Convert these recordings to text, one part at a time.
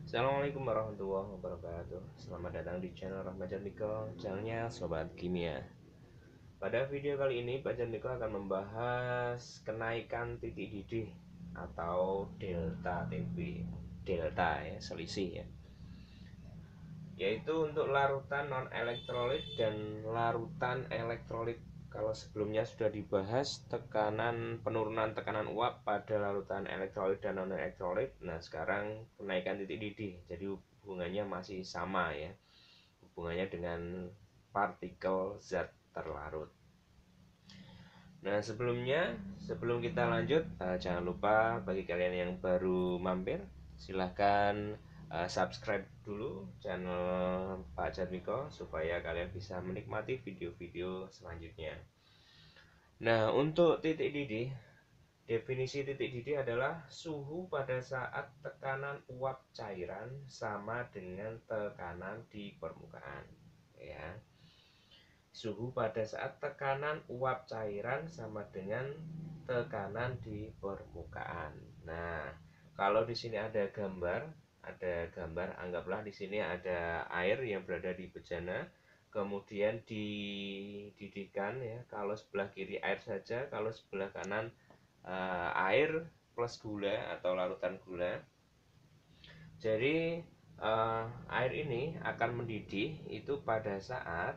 Assalamualaikum warahmatullahi wabarakatuh. Selamat datang di channel Rahmat Jatmiko, channelnya Sobat Kimia. Pada video kali ini, Pak Jatmiko akan membahas kenaikan titik didih atau delta TB. Delta ya, selisih ya. Yaitu untuk larutan non elektrolit dan larutan elektrolit. Kalau sebelumnya sudah dibahas penurunan tekanan uap pada larutan elektrolit dan non elektrolit. Nah, sekarang kenaikan titik didih. Jadi hubungannya masih sama ya. Hubungannya dengan partikel zat terlarut. Nah, sebelum kita lanjut, jangan lupa bagi kalian yang baru mampir, silahkan subscribe dulu channel Pak Jatmiko supaya kalian bisa menikmati video-video selanjutnya. Nah, untuk titik didih, definisi titik didih adalah suhu pada saat tekanan uap cairan sama dengan tekanan di permukaan. Ya, suhu pada saat tekanan uap cairan sama dengan tekanan di permukaan. Nah, kalau di sini ada gambar, anggaplah di sini ada air yang berada di bejana, kemudian dididihkan ya. Kalau sebelah kiri air saja, kalau sebelah kanan air plus gula atau larutan gula. Jadi air ini akan mendidih itu pada saat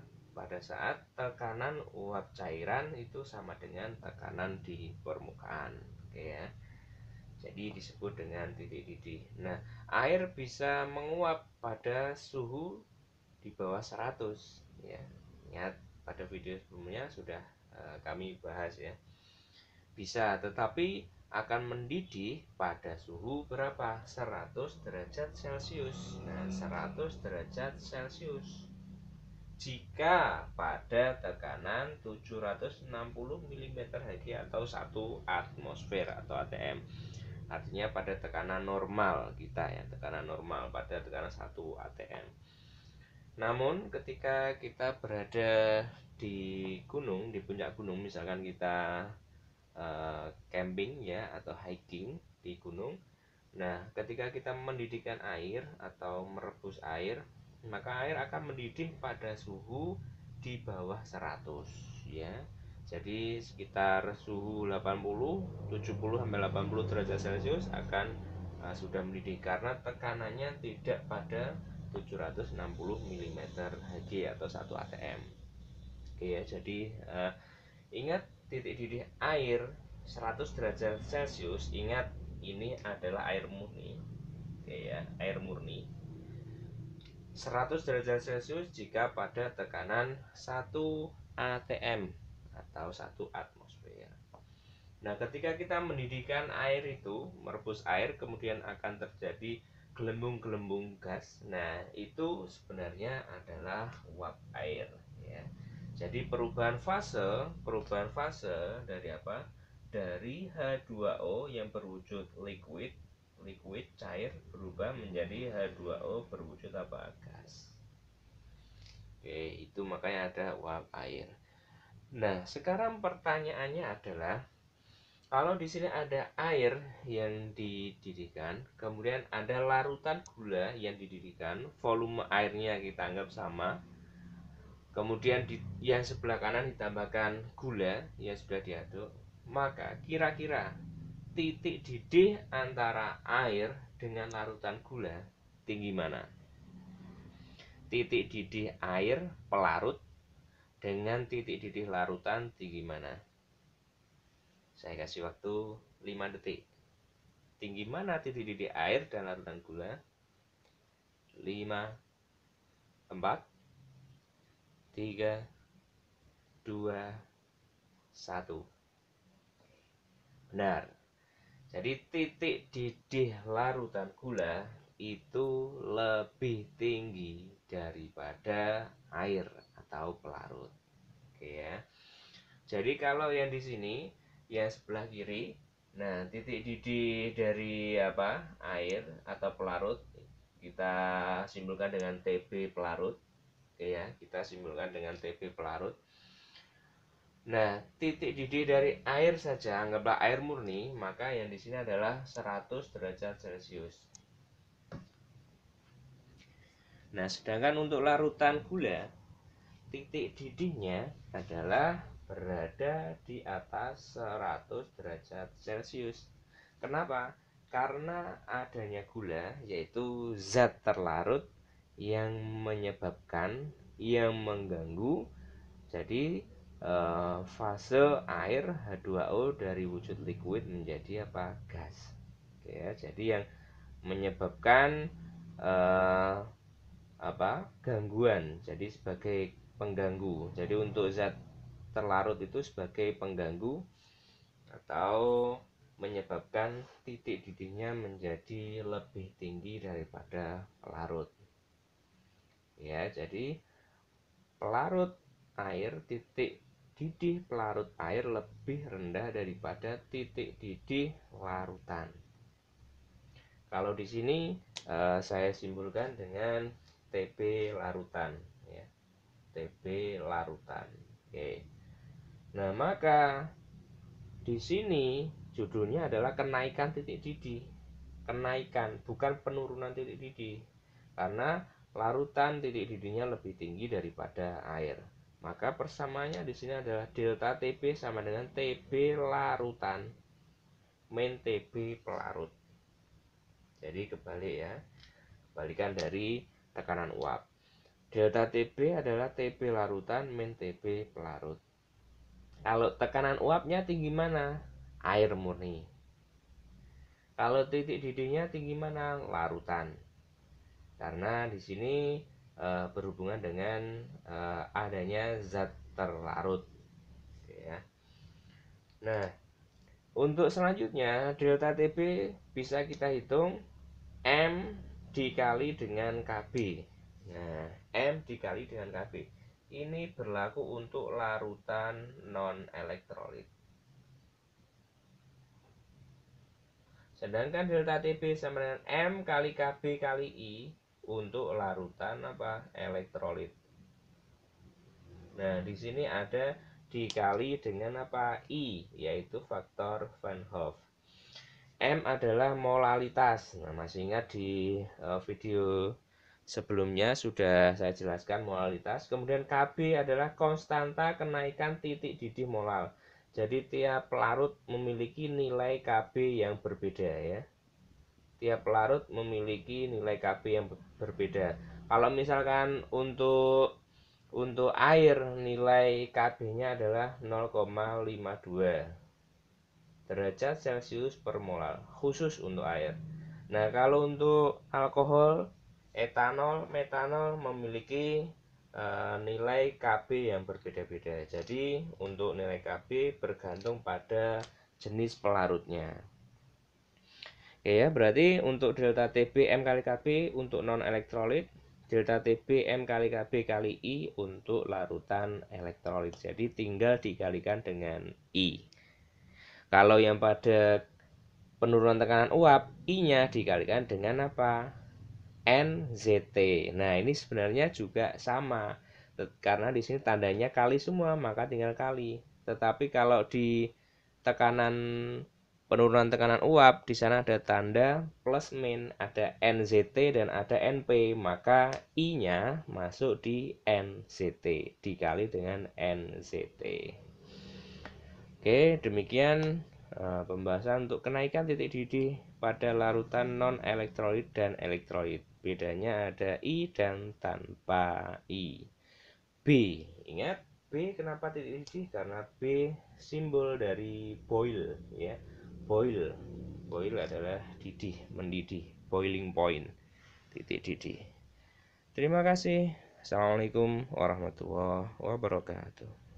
tekanan uap cairan itu sama dengan tekanan di permukaan. Oke ya. Jadi disebut dengan titik didih. Nah, air bisa menguap pada suhu di bawah 100 ya. Ingat pada video sebelumnya sudah kami bahas ya. Bisa, tetapi akan mendidih pada suhu berapa? 100 derajat Celcius. Nah, 100 derajat Celcius. Jika pada tekanan 760 mm Hg atau 1 atmosfer atau ATM. Artinya pada tekanan normal kita ya, tekanan normal pada tekanan 1 ATM. Namun ketika kita berada di gunung, di puncak gunung, misalkan kita camping ya atau hiking di gunung. Nah, ketika kita mendidihkan air atau merebus air, maka air akan mendidih pada suhu di bawah 100 ya. Jadi sekitar suhu 70 sampai 80 derajat Celcius akan sudah mendidih karena tekanannya tidak pada 760 mm Hg atau 1 atm. Oke ya, jadi ingat titik didih air 100 derajat Celcius, ingat ini adalah air murni. Oke ya, air murni 100 derajat Celcius jika pada tekanan 1 atm atau 1 atmosfer. Nah, ketika kita mendidihkan air itu, merebus air, kemudian akan terjadi gelembung-gelembung gas. Nah, itu sebenarnya adalah uap air ya. Jadi perubahan fase dari apa? Dari H2O yang berwujud liquid cair berubah menjadi H2O berwujud apa? Gas. Oke, itu makanya ada uap air. Nah, sekarang pertanyaannya adalah kalau di sini ada air yang dididihkan, kemudian ada larutan gula yang dididihkan, volume airnya kita anggap sama. Kemudian yang sebelah kanan ditambahkan gula yang sudah diaduk, maka kira-kira titik didih antara air dengan larutan gula tinggi mana? Titik didih air pelarut dengan titik didih larutan tinggi mana? Saya kasih waktu 5 detik. Tinggi mana titik didih air dan larutan gula? 5, 4, 3, 2, 1. Benar. Jadi titik didih larutan gula itu lebih tinggi daripada air atau pelarut. Oke ya. Jadi kalau yang di sini, yang sebelah kiri, nah titik didih dari apa? Air atau pelarut kita simpulkan dengan TB pelarut. Oke ya, kita simpulkan dengan TB pelarut. Nah, titik didih dari air saja, anggaplah air murni, maka yang di sini adalah 100 derajat Celcius. Nah, sedangkan untuk larutan gula, titik didihnya adalah berada di atas 100 derajat Celcius. Kenapa? Karena adanya gula, yaitu zat terlarut yang menyebabkan, yang mengganggu. Jadi fase air H2O dari wujud liquid menjadi apa? Gas. Oke ya, jadi yang menyebabkan gangguan, jadi sebagai pengganggu. Jadi untuk zat terlarut itu sebagai pengganggu atau menyebabkan titik didihnya menjadi lebih tinggi daripada pelarut. Ya, jadi pelarut air, titik didih pelarut air lebih rendah daripada titik didih larutan. Kalau di sini saya simpulkan dengan TB larutan, ya. TB larutan. Oke. Nah, maka di sini judulnya adalah kenaikan titik didih. Kenaikan, bukan penurunan titik didih. Karena larutan titik didihnya lebih tinggi daripada air. Maka persamaannya di sini adalah delta TB sama dengan TB larutan min TB pelarut. Jadi kebalik ya. Kebalikan dari tekanan uap. Delta TB adalah TB larutan min TB pelarut. Kalau tekanan uapnya tinggi mana? Air murni. Kalau titik didihnya tinggi mana? Larutan. Karena di sini berhubungan dengan adanya zat terlarut. Oke, ya. Nah, untuk selanjutnya delta TB bisa kita hitung M dikali dengan KB. Nah, M dikali dengan KB. Ini berlaku untuk larutan non-elektrolit. Sedangkan delta TB sama dengan M kali KB kali I untuk larutan elektrolit. Nah, di sini ada dikali dengan I, yaitu faktor Van Hoff. M adalah molalitas. Nah, masih ingat di video sebelumnya sudah saya jelaskan molalitas. Kemudian KB adalah konstanta kenaikan titik didih molal. Jadi tiap pelarut memiliki nilai KB yang berbeda ya. Tiap pelarut memiliki nilai KB yang berbeda. Kalau misalkan untuk air nilai KB-nya adalah 0,52 derajat Celcius per molar, khusus untuk air. Nah, kalau untuk alkohol, etanol, metanol memiliki nilai KB yang berbeda-beda. Jadi untuk nilai KB bergantung pada jenis pelarutnya. Oke ya, berarti untuk delta TB M kali KB untuk non elektrolit, delta TB M kali KB kali I untuk larutan elektrolit. Jadi tinggal dikalikan dengan I. Kalau yang pada penurunan tekanan uap, I-nya dikalikan dengan apa? NZT. Nah, ini sebenarnya juga sama. Karena di sini tandanya kali semua, maka tinggal kali. Tetapi kalau di tekanan penurunan tekanan uap, di sana ada tanda plus min, ada NZT dan ada NP, maka I-nya masuk di NZT dikali dengan NZT. Oke, demikian pembahasan untuk kenaikan titik didih pada larutan non elektrolit dan elektrolit. Bedanya ada I dan tanpa I. B, ingat B kenapa titik didih? Karena B simbol dari boil ya. Boil adalah didih, mendidih, boiling point, titik didih. Terima kasih. Assalamualaikum warahmatullahi wabarakatuh.